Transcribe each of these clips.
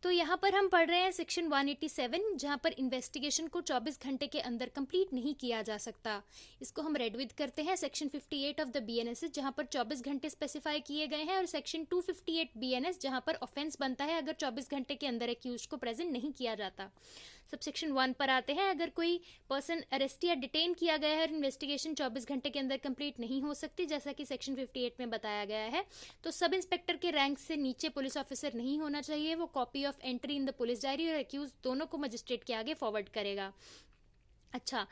तो यहाँ पर हम पढ़ रहे हैं सेक्शन 187, जहाँ पर इन्वेस्टिगेशन को 24 घंटे के अंदर कंप्लीट नहीं किया जा सकता। इसको हम रेड विद करते हैं सेक्शन 58 ऑफ द बीएनएस, जहाँ पर 24 घंटे स्पेसिफाई किए गए हैं, और सेक्शन 258 बीएनएस, जहाँ पर ऑफेंस बनता है अगर 24 घंटे के अंदर एक्यूज को प्रेजेंट नहीं किया जाता। सब सेक्शन 1 पर आते हैं। अगर कोई पर्सन अरेस्ट या डिटेन किया गया है और इन्वेस्टिगेशन 24 घंटे के अंदर कंप्लीट नहीं हो सकती, जैसा कि सेक्शन 58 में बताया गया है, तो सब इंस्पेक्टर के रैंक से नीचे पुलिस ऑफिसर नहीं होना चाहिए। वो copy of entry in the police diary और एक्यूज दोनों को मजिस्ट्रेट के आगे फॉरवर्ड करेगा। अच्छा,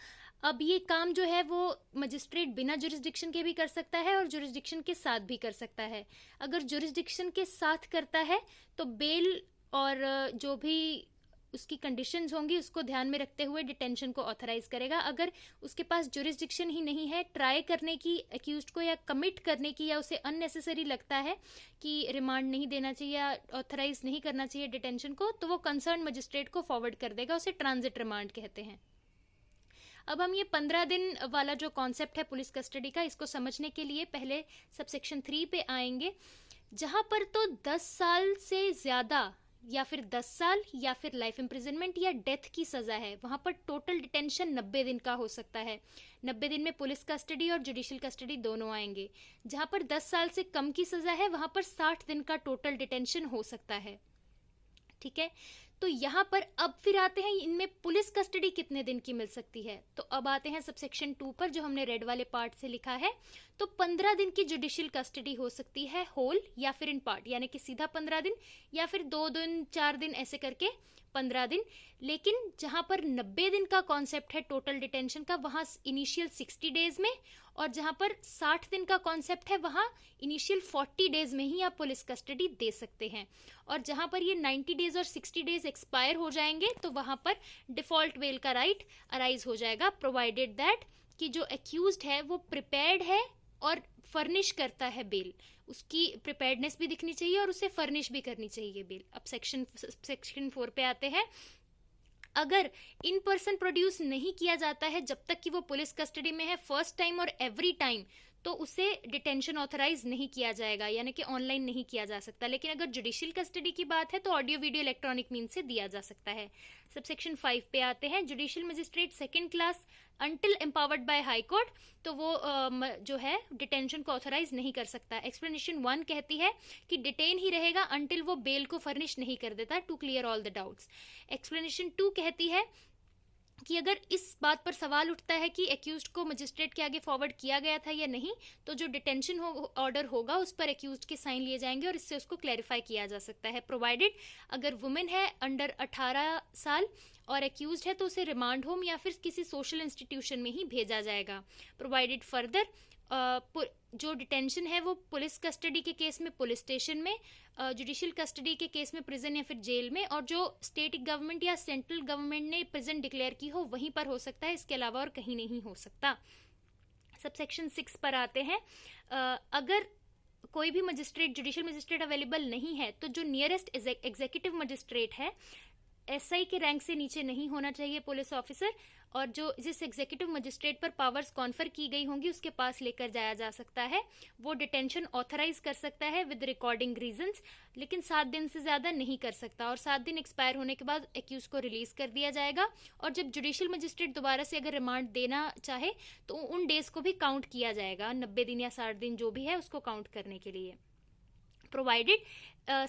अब ये काम जो है वो मजिस्ट्रेट बिना जुरिस्डिक्शन के भी कर सकता है और जुरिस्डिक्शन के साथ भी कर सकता है। अगर जुरिस्डिक्शन के साथ करता है तो बेल और जो भी उसकी कंडीशंस होंगी उसको ध्यान में रखते हुए डिटेंशन को ऑथराइज करेगा। अगर उसके पास जुरिस्डिक्शन ही नहीं है ट्राई करने की एक्यूज्ड को, या कमिट करने की, या उसे अननेसेसरी लगता है कि रिमांड नहीं देना चाहिए या ऑथराइज नहीं करना चाहिए डिटेंशन को, तो वो कंसर्न मजिस्ट्रेट को फॉरवर्ड कर देगा। उसे ट्रांजिट रिमांड कहते हैं। अब हम ये 15 दिन वाला जो कॉन्सेप्ट है पुलिस कस्टडी का, इसको समझने के लिए पहले सबसेक्शन 3 पे आएंगे, जहां पर तो 10 साल से ज्यादा या फिर 10 साल या फिर लाइफ इम्प्रिजनमेंट या डेथ की सजा है, वहां पर टोटल डिटेंशन 90 दिन का हो सकता है। 90 दिन में पुलिस कस्टडी और जुडिशियल कस्टडी दोनों आएंगे। जहां पर 10 साल से कम की सजा है वहां पर 60 दिन का टोटल डिटेंशन हो सकता है। ठीक है, तो यहां पर अब फिर आते हैं इनमें पुलिस कस्टडी कितने दिन की मिल सकती है। तो अब आते हैं सबसेक्शन 2 पर, जो हमने रेड वाले पार्ट से लिखा है। तो 15 दिन की जुडिशियल कस्टडी हो सकती है होल या फिर इन पार्ट, यानी कि सीधा 15 दिन या फिर 2 दिन 4 दिन ऐसे करके 15 दिन। लेकिन जहां पर 90 दिन का कॉन्सेप्ट है टोटल डिटेंशन का, वहां इनिशियल 60 डेज में, और जहां पर 60 दिन का कॉन्सेप्ट है वहां इनिशियल 40 डेज में ही आप पुलिस कस्टडी दे सकते हैं। और जहां पर ये 90 डेज और 60 डेज एक्सपायर हो जाएंगे तो वहां पर डिफॉल्ट बेल का राइट अराइज हो जाएगा, प्रोवाइडेड दैट कि जो एक्यूज्ड है वो प्रिपेयर्ड है और फर्निश करता है बेल। उसकी प्रिपेयर्डनेस भी दिखनी चाहिए और उसे फर्निश भी करनी चाहिए बेल। अब सेक्शन 4 पे आते हैं। अगर इन पर्सन प्रोड्यूस नहीं किया जाता है जब तक कि वो पुलिस कस्टडी में है फर्स्ट टाइम और एवरी टाइम, तो उसे डिटेंशन ऑथराइज नहीं किया जाएगा, यानी कि ऑनलाइन नहीं किया जा सकता। लेकिन अगर जुडिशियल कस्टडी की बात है तो ऑडियो वीडियो इलेक्ट्रॉनिक मीन से दिया जा सकता है। सबसेक्शन 5 पे आते हैं। Judicial magistrate second class until empowered by high court, तो वो जो है डिटेंशन को ऑथराइज नहीं कर सकता। एक्सप्लेनेशन 1 कहती है कि डिटेन ही रहेगा अंटिल वो बेल को फर्निश नहीं कर देता, to clear all the doubts. Explanation 2 कहती है कि अगर इस बात पर सवाल उठता है कि एक्यूज्ड को मजिस्ट्रेट के आगे फॉरवर्ड किया गया था या नहीं, तो जो डिटेंशन ऑर्डर होगा उस पर एक्यूज्ड के साइन लिए जाएंगे और इससे उसको क्लैरिफाई किया जा सकता है। प्रोवाइडेड अगर वुमेन है अंडर 18 साल और एक्यूज्ड है तो उसे रिमांड होम या फिर किसी सोशल इंस्टीट्यूशन में ही भेजा जाएगा। प्रोवाइडेड फर्दर जो डिटेंशन है वो पुलिस कस्टडी के केस में पुलिस स्टेशन में, जुडिशियल कस्टडी के केस में प्रिजन या फिर जेल में, और जो स्टेट गवर्नमेंट या सेंट्रल गवर्नमेंट ने प्रिजन डिक्लेयर की हो वहीं पर हो सकता है, इसके अलावा और कहीं नहीं हो सकता। सबसेक्शन 6 पर आते हैं। अगर कोई भी मजिस्ट्रेट जुडिशियल मजिस्ट्रेट अवेलेबल नहीं है तो जो नियरेस्ट एग्जीक्यूटिव मजिस्ट्रेट है, एसआई के रैंक से नीचे नहीं होना चाहिए पुलिस ऑफिसर, और जो जिस एग्जीक्यूटिव मजिस्ट्रेट पर पावर्स कॉन्फर की गई होंगी उसके पास लेकर जाया जा सकता है। वो डिटेंशन ऑथराइज कर सकता है विद रिकॉर्डिंग रीजंस, लेकिन 7 दिन से ज्यादा नहीं कर सकता। और 7 दिन एक्सपायर होने के बाद एक्यूज को रिलीज कर दिया जाएगा। और जब जुडिशियल मजिस्ट्रेट दोबारा से अगर रिमांड देना चाहे तो उन डेज को भी काउंट किया जाएगा, 90 दिन या 60 दिन जो भी है उसको काउंट करने के लिए। प्रोवाइडेड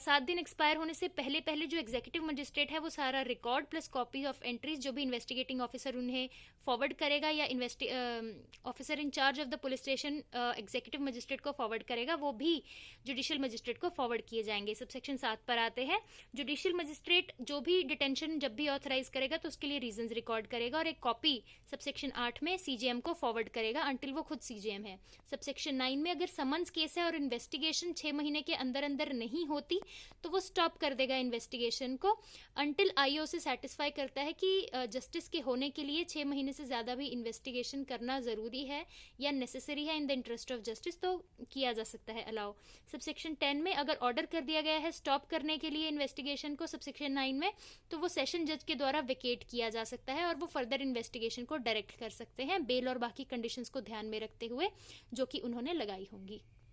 7 दिन एक्सपायर होने से पहले पहले जो एग्जीक्यूटिव मजिस्ट्रेट है वो सारा record plus copy of entries जो भी इन्वेस्टिगेटिंग ऑफिसर उन्हें फॉरवर्ड करेगा या officer in charge of the police station executive magistrate को फॉरवर्ड करेगा, वो भी जुडिशियल मजिस्ट्रेट को फॉरवर्ड किए जाएंगे। सबसेक्शन 7 पर आते हैं। जुडिशियल मजिस्ट्रेट जो भी डिटेंशन जब भी ऑथराइज करेगा तो उसके लिए रीजंस रिकॉर्ड करेगा और एक कॉपी सबसेक्शन 8 में सीजेएम को फॉरवर्ड करेगा अंटिल वो खुद सीजेएम है। सबसेक्शन 9 में अगर समन्स केस है और इन्वेस्टिगेशन 6 महीने के अंदर अंदर नहीं होती तो वो स्टॉप कर देगा इन्वेस्टिगेशन को अंटिल आईओ से सेटिस्फाई करता है कि जस्टिस के होने के लिए 6 महीने से ज्यादा भी इन्वेस्टिगेशन करना जरूरी है या नेसेसरी है in the interest of justice, तो किया जा सकता है अलाउ। सबसेक्शन 10 में अगर ऑर्डर कर दिया गया है स्टॉप करने के लिए इन्वेस्टिगेशन को सबसेक्शन 9 में, तो वो सेशन जज के द्वारा वेकेट किया जा सकता है और वो फर्दर इन्वेस्टिगेशन को डायरेक्ट कर सकते हैं बेल और बाकी कंडीशंस को ध्यान में रखते हुए जो कि उन्होंने लगाई होंगी।